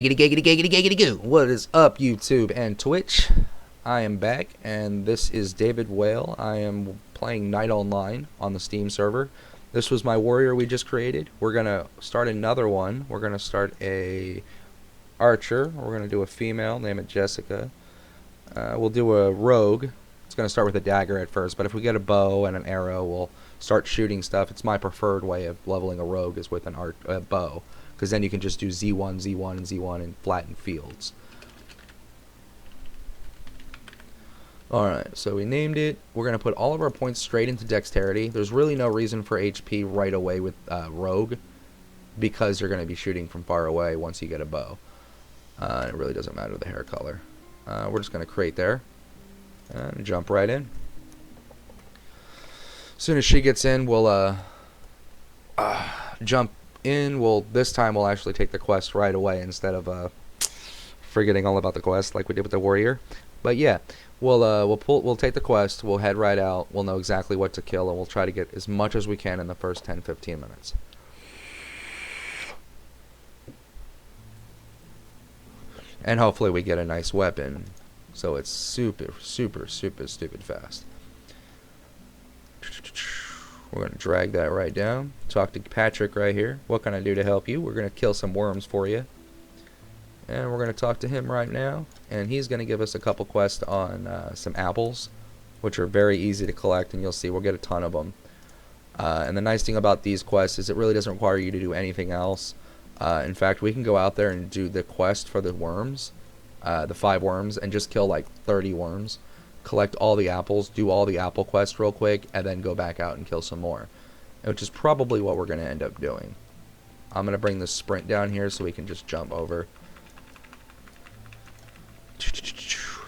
What is up, YouTube and Twitch? I am back, and this is David Whale. I am playing Night Online on the Steam server. This was my warrior we just created. We're gonna start another one. We're gonna start a archer. We're gonna do a female, name it Jessica. We'll do a rogue. It's gonna start with a dagger at first, but if we get a bow and an arrow, we'll start shooting stuff. It's my preferred way of leveling a rogue is with a bow, because then you can just do Z1, Z1, and Z1 and flatten fields. Alright, so we named it. We're going to put all of our points straight into dexterity. There's really no reason for HP right away with rogue, because you're going to be shooting from far away once you get a bow. It really doesn't matter the hair color. We're just going to create there and jump right in. As soon as she gets in, we'll jump in. This time we'll actually take the quest right away instead of forgetting all about the quest like we did with the warrior. But yeah, we'll take the quest, we'll head right out, we'll know exactly what to kill, and we'll try to get as much as we can in the first 10-15 minutes. And hopefully we get a nice weapon, so it's super stupid fast. We're going to drag that right down. Talk to Patrick right here. What can I do to help you? We're going to kill some worms for you. And we're going to talk to him right now. And he's going to give us a couple quests on some apples, which are very easy to collect. And you'll see we'll get a ton of them. And the nice thing about these quests is it really doesn't require you to do anything else. In fact, we can go out there and do the quest for the worms, the 5 worms, and just kill like 30 worms. Collect all the apples, do all the apple quests real quick, and then go back out and kill some more, which is probably what we're going to end up doing. I'm going to bring the sprint down here so we can just jump over.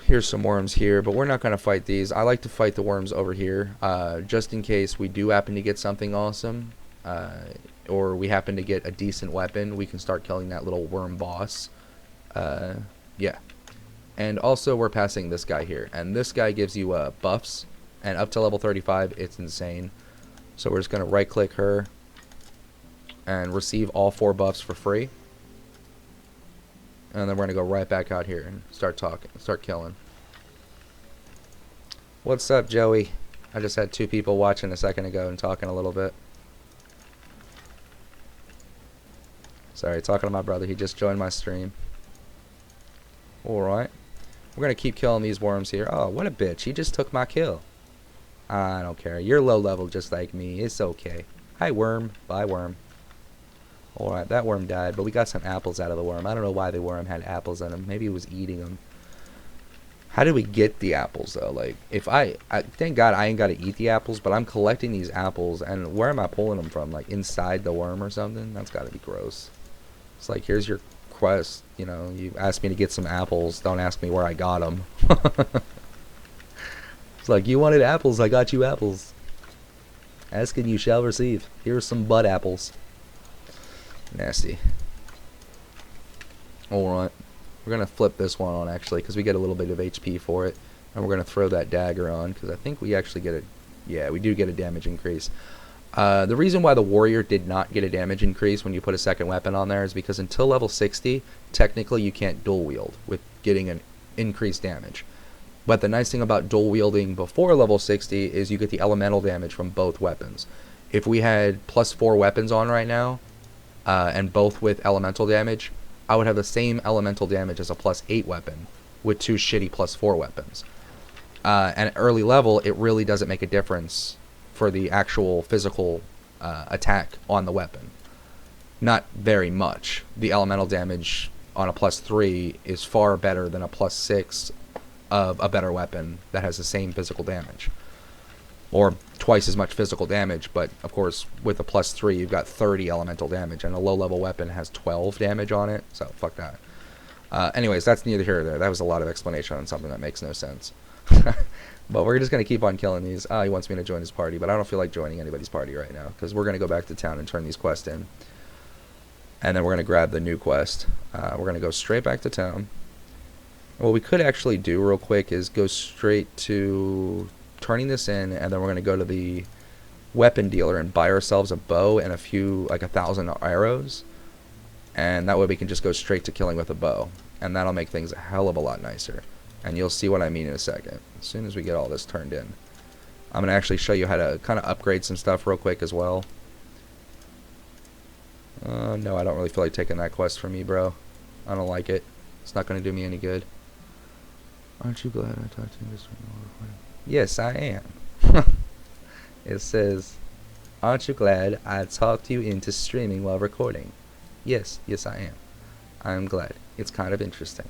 Here's some worms here, but we're not going to fight these. I like to fight the worms over here, just in case we do happen to get something awesome, or we happen to get a decent weapon. We can start killing that little worm boss. Yeah. And also we're passing this guy here, and this guy gives you buffs, and up to level 35 it's insane. So we're just going to right click her and receive all 4 buffs for free, and then we're going to go right back out here and start killing. What's up, Joey? I just had 2 people watching a second ago and talking a little bit. Sorry, talking to my brother. He just joined my stream. Alright. We're going to keep killing these worms here. Oh, what a bitch. He just took my kill. I don't care. You're low level just like me. It's okay. Hi, worm. Bye, worm. Alright, that worm died, but we got some apples out of the worm. I don't know why the worm had apples in him. Maybe he was eating them. How did we get the apples, though? Like, if I thank God I ain't got to eat the apples, but I'm collecting these apples, and where am I pulling them from? Like, inside the worm or something? That's got to be gross. It's like, here's your quest, you know, you asked me to get some apples, don't ask me where I got them. It's like, you wanted apples, I got you apples. Ask and you shall receive. Here's some bud apples. Nasty. Alright, we're gonna flip this one on actually, because we get a little bit of HP for it, and we're gonna throw that dagger on, because I think we actually get yeah, we do get a damage increase. The reason why the warrior did not get a damage increase when you put a second weapon on there is because until level 60, technically you can't dual wield with getting an increased damage. But the nice thing about dual wielding before level 60 is you get the elemental damage from both weapons. If we had +4 weapons on right now, and both with elemental damage, I would have the same elemental damage as a +8 weapon with 2 shitty +4 weapons. And at early level, it really doesn't make a difference for the actual physical attack on the weapon. Not very much. The elemental damage on a +3 is far better than a +6 of a better weapon that has the same physical damage. Or twice as much physical damage, but of course with a +3 you've got 30 elemental damage, and a low level weapon has 12 damage on it, so fuck that. Anyways, that's neither here nor there. That was a lot of explanation on something that makes no sense. But we're just going to keep on killing these. He wants me to join his party, but I don't feel like joining anybody's party right now, because we're going to go back to town and turn these quests in. And then we're going to grab the new quest. We're going to go straight back to town. What we could actually do real quick is go straight to turning this in, and then we're going to go to the weapon dealer and buy ourselves a bow and a few, like 1,000 arrows. And that way we can just go straight to killing with a bow. And that'll make things a hell of a lot nicer. And you'll see what I mean in a second. As soon as we get all this turned in. I'm going to actually show you how to kind of upgrade some stuff real quick as well. No, I don't really feel like taking that quest from you, bro. I don't like it. It's not going to do me any good. Aren't you glad I talked to you this morning? Yes, I am. It says, aren't you glad I talked you into streaming while recording? Yes, yes I am. I'm glad. It's kind of interesting.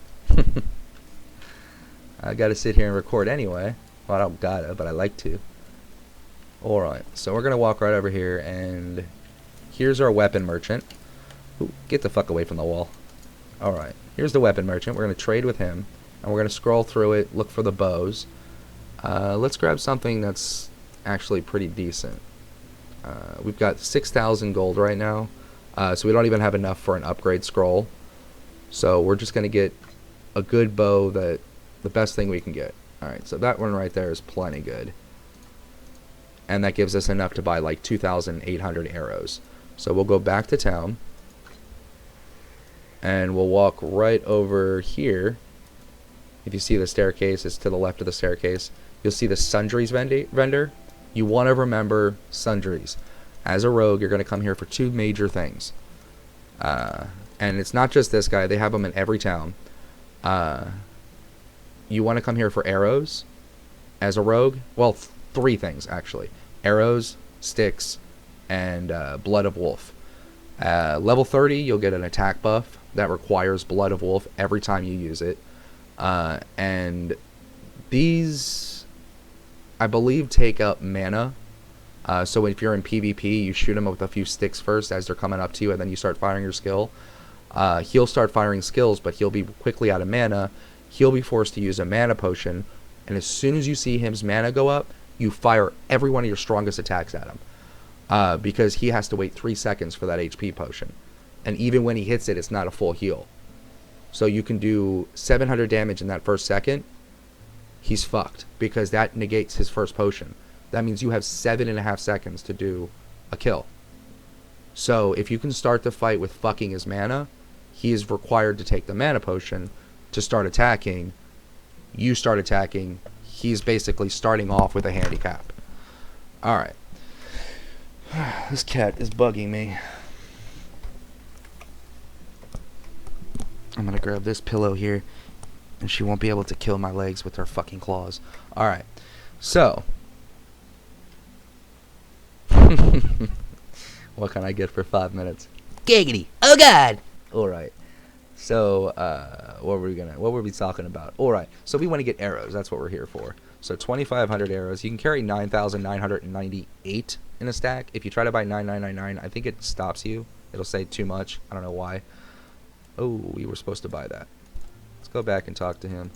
I gotta sit here and record anyway. Well, I don't gotta, but I like to. Alright, so we're gonna walk right over here, and here's our weapon merchant. Ooh, get the fuck away from the wall. Alright, here's the weapon merchant. We're gonna trade with him, and we're gonna scroll through it, look for the bows. Let's grab something that's actually pretty decent. We've got 6,000 gold right now, so we don't even have enough for an upgrade scroll. So we're just gonna get a good bow, that the best thing we can get. Alright, so that one right there is plenty good. And that gives us enough to buy like 2,800 arrows. So we'll go back to town. And we'll walk right over here. If you see the staircase, it's to the left of the staircase. You'll see the sundries vendor. You want to remember sundries. As a rogue, you're going to come here for two major things. And it's not just this guy. They have them in every town. You want to come here for arrows as a rogue. Well, three things, actually. Arrows, sticks, and Blood of Wolf. Level 30, you'll get an attack buff that requires Blood of Wolf every time you use it. And these, I believe, take up mana. So if you're in PvP, you shoot them with a few sticks first as they're coming up to you, and then you start firing your skill. He'll start firing skills, but he'll be quickly out of mana. He'll be forced to use a mana potion, and as soon as you see his mana go up, you fire every one of your strongest attacks at him. Because he has to wait 3 seconds for that HP potion. And even when he hits it, it's not a full heal. So you can do 700 damage in that first second. He's fucked, because that negates his first potion. That means you have 7.5 seconds to do a kill. So if you can start the fight with fucking his mana, he is required to take the mana potion to start attacking. You start attacking. He's basically starting off with a handicap. Alright. This cat is bugging me. I'm gonna grab this pillow here, and she won't be able to kill my legs with her fucking claws. Alright. So. What can I get for 5 minutes? Giggity! Oh god! Alright. So, what were we talking about? Alright, so we want to get arrows. That's what we're here for. So 2,500 arrows. You can carry 9,998 in a stack. If you try to buy 9,999, I think it stops you. It'll say too much. I don't know why. Oh, we were supposed to buy that. Let's go back and talk to him.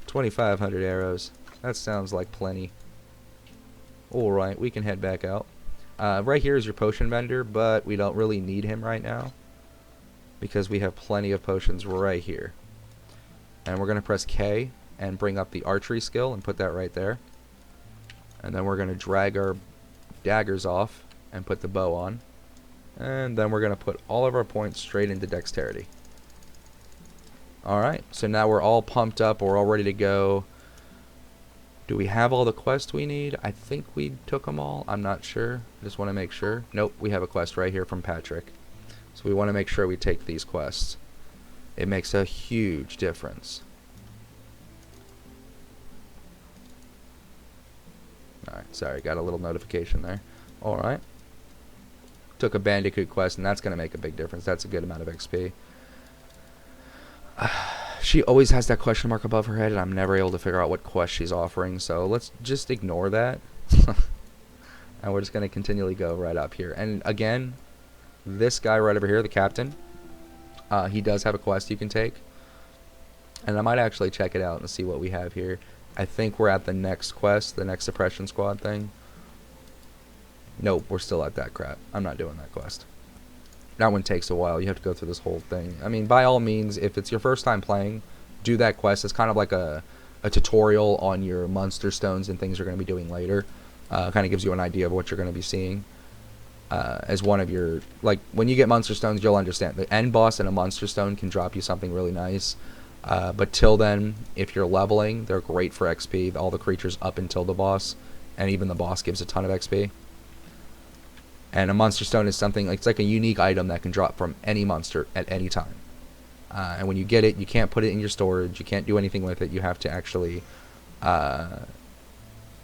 2,500 arrows. That sounds like plenty. Alright, we can head back out. Right here is your potion vendor, but we don't really need him right now, because we have plenty of potions right here. And we're going to press K and bring up the archery skill and put that right there. And then we're going to drag our daggers off and put the bow on. And then we're going to put all of our points straight into dexterity. Alright, so now we're all pumped up. We're all ready to go. Do we have all the quests we need? I think we took them all. I'm not sure. I just want to make sure. Nope, we have a quest right here from Patrick. So we want to make sure we take these quests. It makes a huge difference. Alright, sorry, got a little notification there. Alright. Took a Bandicoot quest, and that's going to make a big difference. That's a good amount of XP. She always has that question mark above her head, and I'm never able to figure out what quest she's offering, so let's just ignore that. And we're just going to continually go right up here. And again, this guy right over here, the captain, he does have a quest you can take. And I might actually check it out and see what we have here. I think we're at the next quest, the next suppression squad thing. Nope, we're still at that crap. I'm not doing that quest. That one takes a while. You have to go through this whole thing. I mean, by all means, if it's your first time playing, do that quest. It's kind of like a tutorial on your monster stones and things you're going to be doing later. Kind of gives you an idea of what you're going to be seeing. as one of your, like, when you get monster stones, you'll understand the end boss and a monster stone can drop you something really nice. But till then, if you're leveling, they're great for XP. All the creatures up until the boss, and even the boss gives a ton of XP. And a monster stone is something, it's like a unique item that can drop from any monster at any time. And when you get it, you can't put it in your storage. You can't do anything with it. You have to actually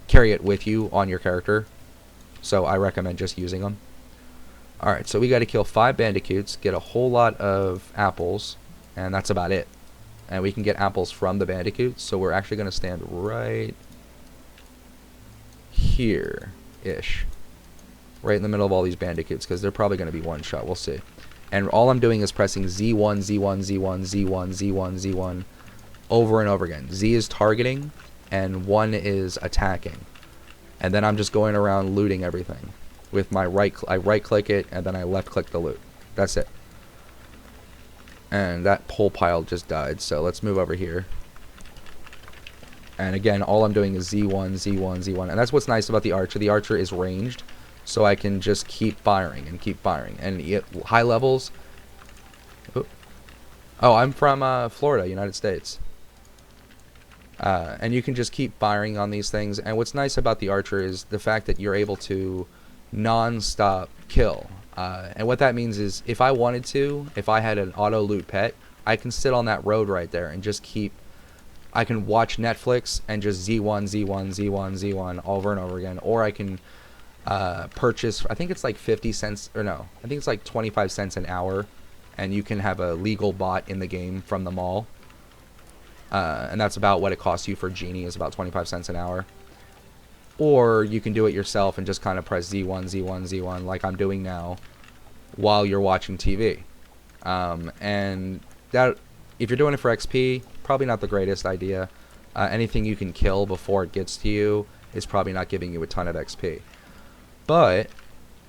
carry it with you on your character. So I recommend just using them. Alright, so we got to kill 5 bandicoots, get a whole lot of apples, and that's about it. And we can get apples from the bandicoots, so we're actually going to stand right here-ish. Right in the middle of all these bandicoots, because they're probably going to be one-shot. We'll see. And all I'm doing is pressing Z1, Z1, Z1, Z1, Z1, Z1 over and over again. Z is targeting, and 1 is attacking. And then I'm just going around looting everything. With my I right-click it, and then I left-click the loot. That's it. And that whole pile just died, so let's move over here. And again, all I'm doing is Z1, Z1, Z1. And that's what's nice about the archer. The archer is ranged, so I can just keep firing and keep firing. And high levels... Oh, I'm from Florida, United States. And you can just keep firing on these things. And what's nice about the archer is the fact that you're able to non-stop kill. And what that means is if I wanted to, if I had an auto loot pet, I can sit on that road right there and just keep... I can watch Netflix and just Z1, Z1, Z1, Z1 over and over again. Or I can purchase, I think it's like 50 cents, or no, I think it's like 25 cents an hour. And you can have a legal bot in the game from the mall. And that's about what it costs you for Genie, is about 25 cents an hour. Or you can do it yourself and just kind of press Z1, Z1, Z1 like I'm doing now while you're watching TV. And that, if you're doing it for XP, probably not the greatest idea. Anything you can kill before it gets to you is probably not giving you a ton of XP. But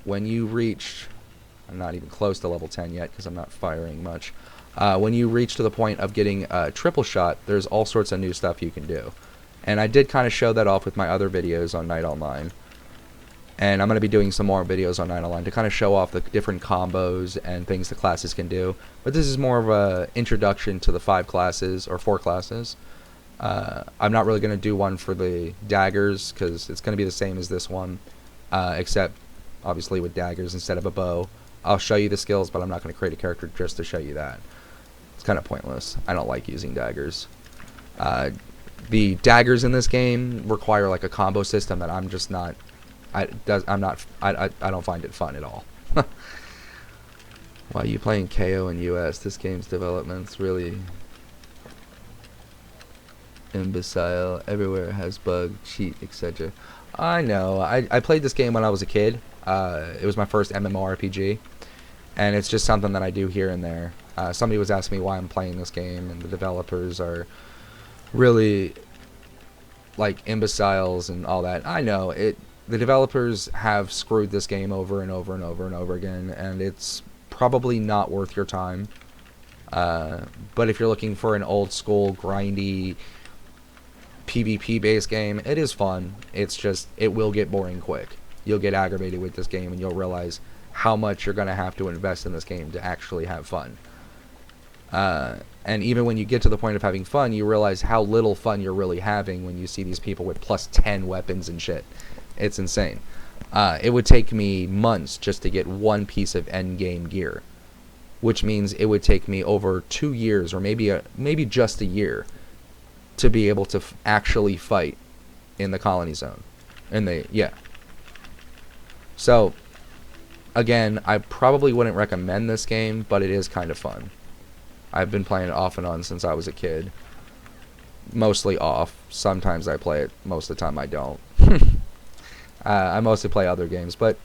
when you reach... I'm not even close to level 10 yet because I'm not firing much. When you reach to the point of getting a triple shot, there's all sorts of new stuff you can do. And I did kind of show that off with my other videos on Night Online. And I'm going to be doing some more videos on Night Online to kind of show off the different combos and things the classes can do. But this is more of an introduction to the 5 classes, or 4 classes. I'm not really going to do one for the daggers because it's going to be the same as this one. Except, obviously, with daggers instead of a bow. I'll show you the skills, but I'm not going to create a character just to show you that. It's kind of pointless. I don't like using daggers. The daggers in this game require like a combo system that I'm just not. I don't find it fun at all. Why are you playing KO in US? This game's development's really imbecile. Everywhere has bug, cheat, etc. I know. I played this game when I was a kid. It was my first MMORPG, and it's just something that I do here and there. Somebody was asking me why I'm playing this game, and the developers are really like imbeciles and all that. I know it. The developers have screwed this game over and over and over and over again, and it's probably not worth your time. But if you're looking for an old school grindy PvP based game, it is fun. It's just, it will get boring quick. You'll get aggravated with this game and you'll realize how much you're going to have to invest in this game to actually have fun. And even when you get to the point of having fun, you realize how little fun you're really having when you see these people with plus 10 weapons and shit. It's insane. It would take me months just to get one piece of endgame gear, which means it would take me over 2 years, or maybe just a year, to be able to actually fight in the colony zone. So, again, I probably wouldn't recommend this game, but it is kind of fun. I've been playing it off and on since I was a kid. Mostly off. Sometimes I play it. Most of the time I don't. I mostly play other games, but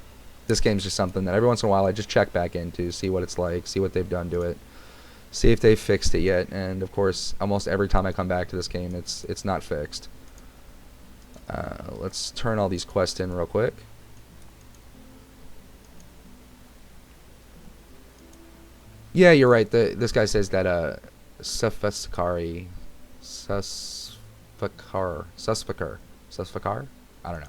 this game's just something that every once in a while I just check back into, see what it's like, see what they've done to it, see if they've fixed it yet. And of course, almost every time I come back to this game, it's not fixed. Let's turn all these quests in real quick. Yeah, you're right. This guy says that Susfakar, I don't know.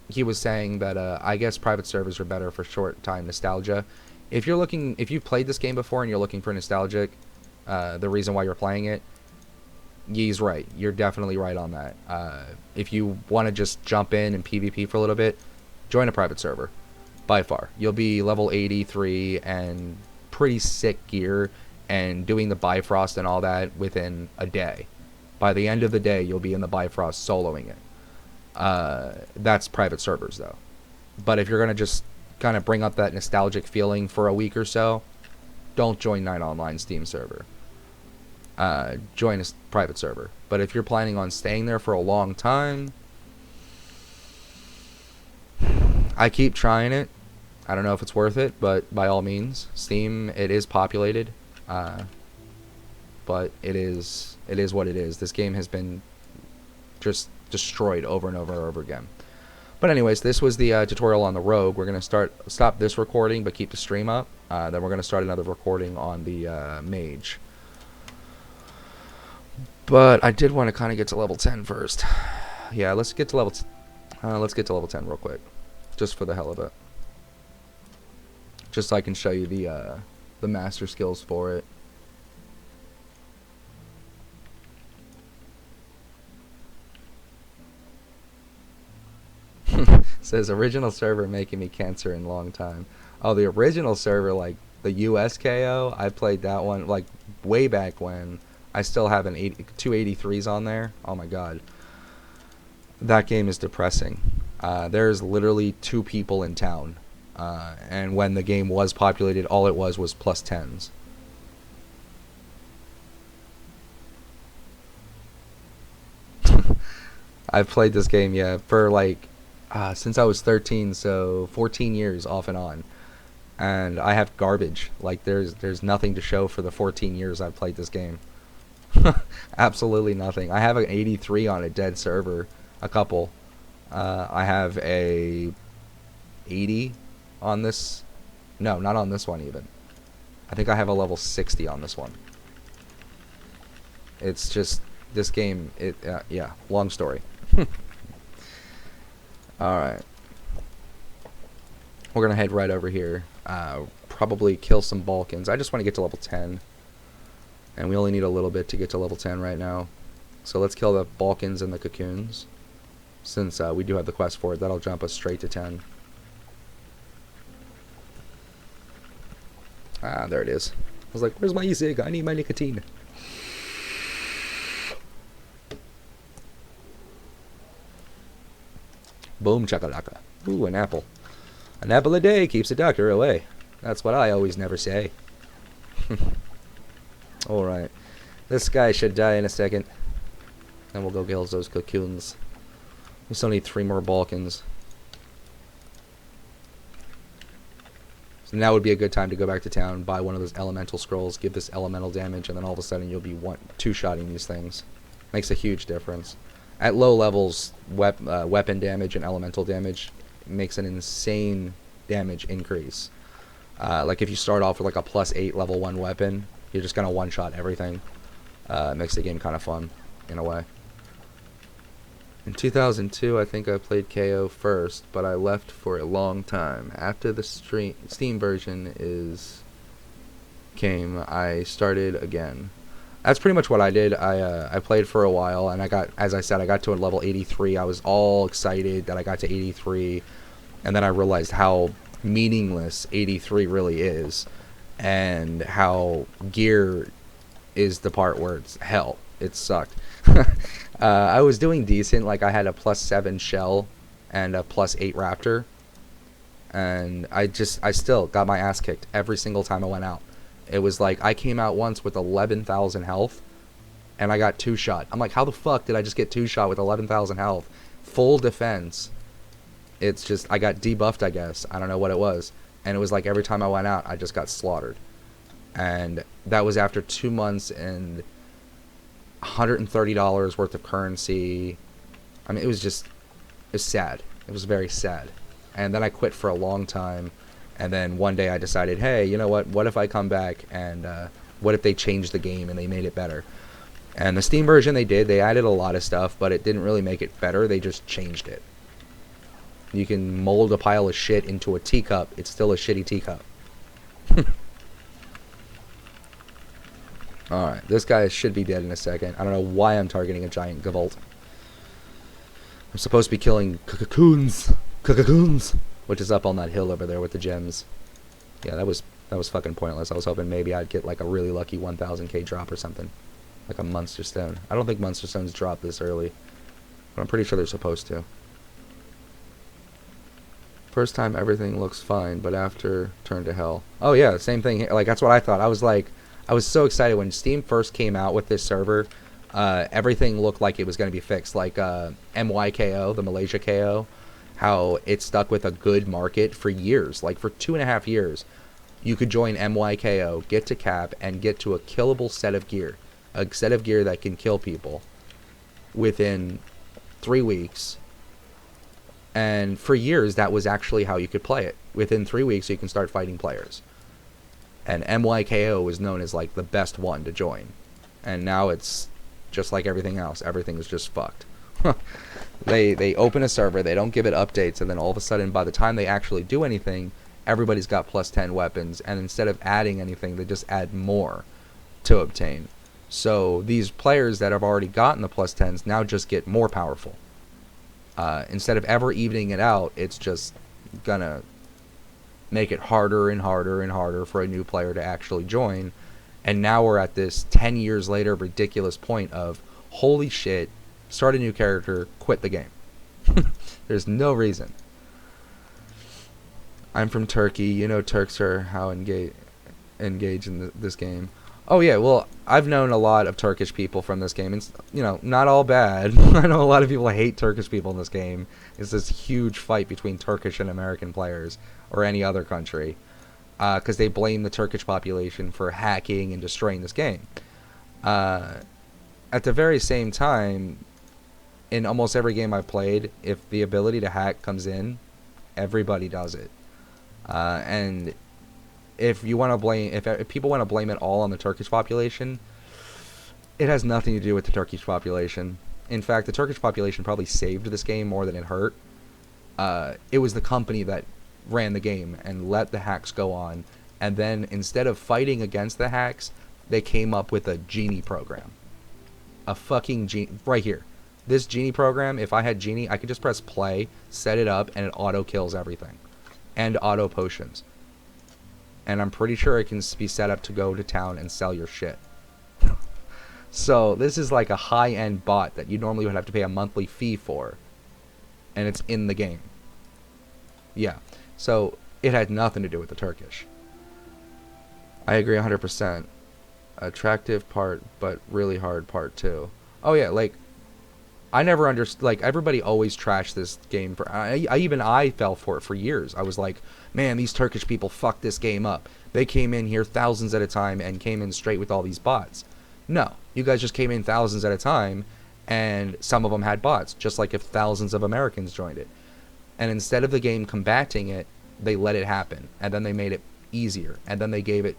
he was saying that I guess private servers are better for short time nostalgia. If you've played this game before and you're looking for nostalgic, the reason why you're playing it, he's right. You're definitely right on that. If you want to just jump in and PvP for a little bit, join a private server. By far, you'll be level 83 and pretty sick gear and doing the Bifrost and all that within a day. By the end of the day, you'll be in the Bifrost soloing it. That's private servers though. But if you're gonna just kind of bring up that nostalgic feeling for a week or so, don't join Night Online Steam server. Join a private server. But if you're planning on staying there for a long time, I keep trying it. I don't know if it's worth it, but by all means, Steam, it is populated, but it is what it is. This game has been just destroyed over and over and over again. But anyways, this was the tutorial on the Rogue. We're going to stop this recording, but keep the stream up. Then we're going to start another recording on the Mage. But I did want to kind of get to level 10 first. Yeah, let's get to level 10 real quick, just for the hell of it. Just so I can show you the master skills for it. Says original server making me cancer in long time. Oh, the original server, like the US KO, I played that one like way back when. I still have two 83s on there. Oh my god. That game is depressing. There's literally 2 people in town. And when the game was populated, all it was plus 10s. I've played this game, yeah, for like since I was 13, so 14 years off and on. And I have garbage. Like there's nothing to show for the 14 years I've played this game. Absolutely nothing. I have an 83 on a dead server, a couple. I have a 80 on this. No, not on this one even. I think I have a level 60 on this one. It's just this game. Yeah, long story. All right, we're gonna head right over here. Probably kill some Balkans. I just want to get to level 10, and we only need a little bit to get to level 10 right now. So let's kill the Balkans and the cocoons, since we do have the quest for it. That'll jump us straight to 10. Ah, there it is. I was like, where's my e-cig? I need my nicotine. Boom chakalaka. Ooh, an apple. An apple a day keeps the doctor away. That's what I always never say. Alright. This guy should die in a second. Then we'll go kill those cocoons. We still need 3 more Balkans. So now would be a good time to go back to town, buy one of those elemental scrolls, give this elemental damage, and then all of a sudden you'll be two-shotting these things. Makes a huge difference. At low levels, weapon damage and elemental damage makes an insane damage increase. Like if you start off with like a +8 level 1 weapon, you're just gonna one-shot everything. It makes the game kind of fun, in a way. In 2002, I think I played KO first, but I left for a long time. After the Steam version came, I started again. That's pretty much what I did. I played for a while, and as I said, I got to a level 83. I was all excited that I got to 83, and then I realized how meaningless 83 really is, and how gear is the part where it's hell. It sucked. I was doing decent. Like I had a +7 shell and a +8 raptor, and I still got my ass kicked every single time I went out. It was like I came out once with 11,000 health, and I got 2-shot. I'm like, how the fuck did I just get 2-shot with 11,000 health? Full defense. It's just, I got debuffed, I guess. I don't know what it was. And it was like every time I went out, I just got slaughtered. And that was after 2 months and $130 worth of currency. I mean, it was sad. It was very sad. And then I quit for a long time. And then one day I decided, hey, you know what? What if I come back and what if they changed the game and they made it better? And the Steam version they did. They added a lot of stuff, but it didn't really make it better. They just changed it. You can mold a pile of shit into a teacup. It's still a shitty teacup. Alright, this guy should be dead in a second. I don't know why I'm targeting a giant Gavolt. I'm supposed to be killing cocoons, which is up on that hill over there with the gems. Yeah, that was fucking pointless. I was hoping maybe I'd get like a really lucky 1000k drop or something. Like a Monster Stone. I don't think Monster Stones drop this early, but I'm pretty sure they're supposed to. First time everything looks fine, but after turn to hell. Oh yeah, same thing. Like that's what I thought. I was like, I was so excited when Steam first came out with this server. Everything looked like it was going to be fixed. Like MYKO, the Malaysia KO, how it stuck with a good market for years. Like for 2.5 years, you could join MYKO, get to cap, and get to a killable set of gear. A set of gear that can kill people within 3 weeks. And for years, that was actually how you could play it. Within 3 weeks, you can start fighting players. And MYKO was known as like the best one to join. And now it's just like everything else. Everything is just fucked. They open a server, they don't give it updates, and then all of a sudden, by the time they actually do anything, everybody's got plus 10 weapons. And instead of adding anything, they just add more to obtain. So these players that have already gotten the plus 10s now just get more powerful. Instead of ever evening it out, it's just gonna make it harder and harder and harder for a new player to actually join. And now we're at this 10 years later ridiculous point of, holy shit, start a new character, quit the game. There's no reason. I'm from Turkey. You know Turks are how engage in this game. Oh yeah, well, I've known a lot of Turkish people from this game. It's, you know, not all bad. I know a lot of people hate Turkish people in this game. It's this huge fight between Turkish and American players, or any other country, because they blame the Turkish population for hacking and destroying this game. At the very same time, in almost every game I've played, if the ability to hack comes in, everybody does it. And if you want to blame, if people want to blame it all on the Turkish population, it has nothing to do with the Turkish population. In fact, the Turkish population probably saved this game more than it hurt. It was the company that ran the game and let the hacks go on, and then instead of fighting against the hacks, they came up with a genie program. A fucking genie, right here. This genie program, if I had genie, I could just press play, set it up, and it auto kills everything. And auto potions. And I'm pretty sure it can be set up to go to town and sell your shit. So this is like a high-end bot that you normally would have to pay a monthly fee for. And it's in the game. Yeah. So it had nothing to do with the Turkish. I agree 100%. Attractive part, but really hard part too. Oh yeah, like, I never understood, like, everybody always trashed this game. For I fell for it for years. I was like, man, these Turkish people fucked this game up. They came in here thousands at a time and came in straight with all these bots. No, you guys just came in thousands at a time, and some of them had bots, just like if thousands of Americans joined it. And instead of the game combating it, they let it happen, and then they made it easier, and then they gave it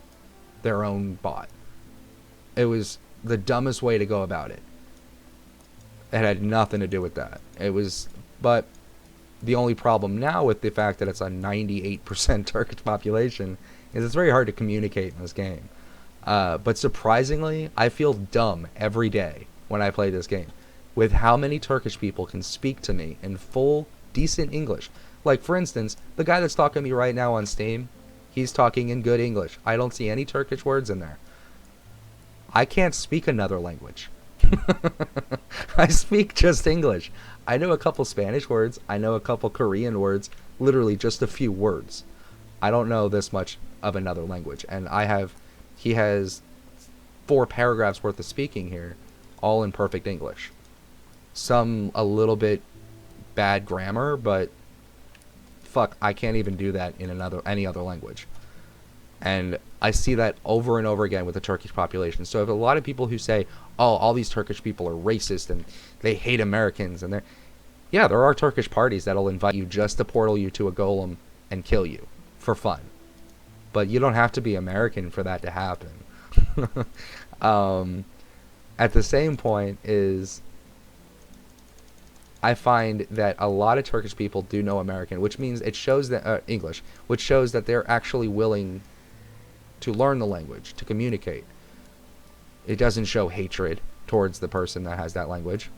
their own bot. It was the dumbest way to go about it. It had nothing to do with that. It was, but the only problem now with the fact that it's a 98% Turkish population is it's very hard to communicate in this game. But surprisingly, I feel dumb every day when I play this game with how many Turkish people can speak to me in full, decent English. Like, for instance, the guy that's talking to me right now on Steam, he's talking in good English. I don't see any Turkish words in there. I can't speak another language. I speak just English. I know a couple Spanish words. I know a couple Korean words. Literally just a few words. I don't know this much of another language. And he has 4 paragraphs worth of speaking here, all in perfect English. Some a little bit bad grammar, but fuck, I can't even do that in any other language. And I see that over and over again with the Turkish population. So if a lot of people who say, oh, all these Turkish people are racist and they hate Americans, and yeah, there are Turkish parties that'll invite you just to portal you to a golem and kill you for fun. But you don't have to be American for that to happen. At the same point is, I find that a lot of Turkish people do know American, which means it shows that English, which shows that they're actually willing to learn the language, to communicate. It doesn't show hatred towards the person that has that language.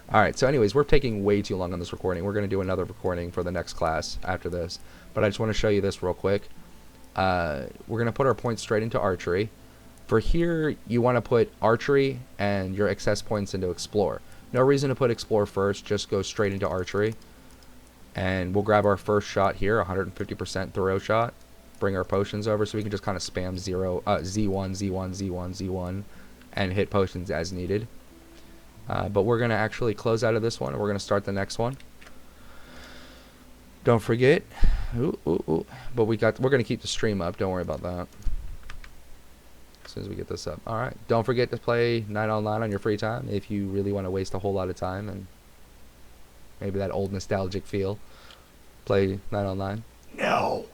Alright, so anyways, we're taking way too long on this recording. We're going to do another recording for the next class after this. But I just want to show you this real quick. We're going to put our points straight into archery. For here, you want to put archery and your excess points into explore. No reason to put explore first, just go straight into archery. And we'll grab our first shot here, 150% throw shot. Bring our potions over so we can just kind of spam Z1, Z1, Z1, Z1, and hit potions as needed. But we're going to actually close out of this one, and we're going to start the next one. Don't forget, but we're going to keep the stream up. Don't worry about that. As soon as we get this up. All right. Don't forget to play 9 on 9 on your free time if you really want to waste a whole lot of time and maybe that old nostalgic feel. Play 9 on 9. No.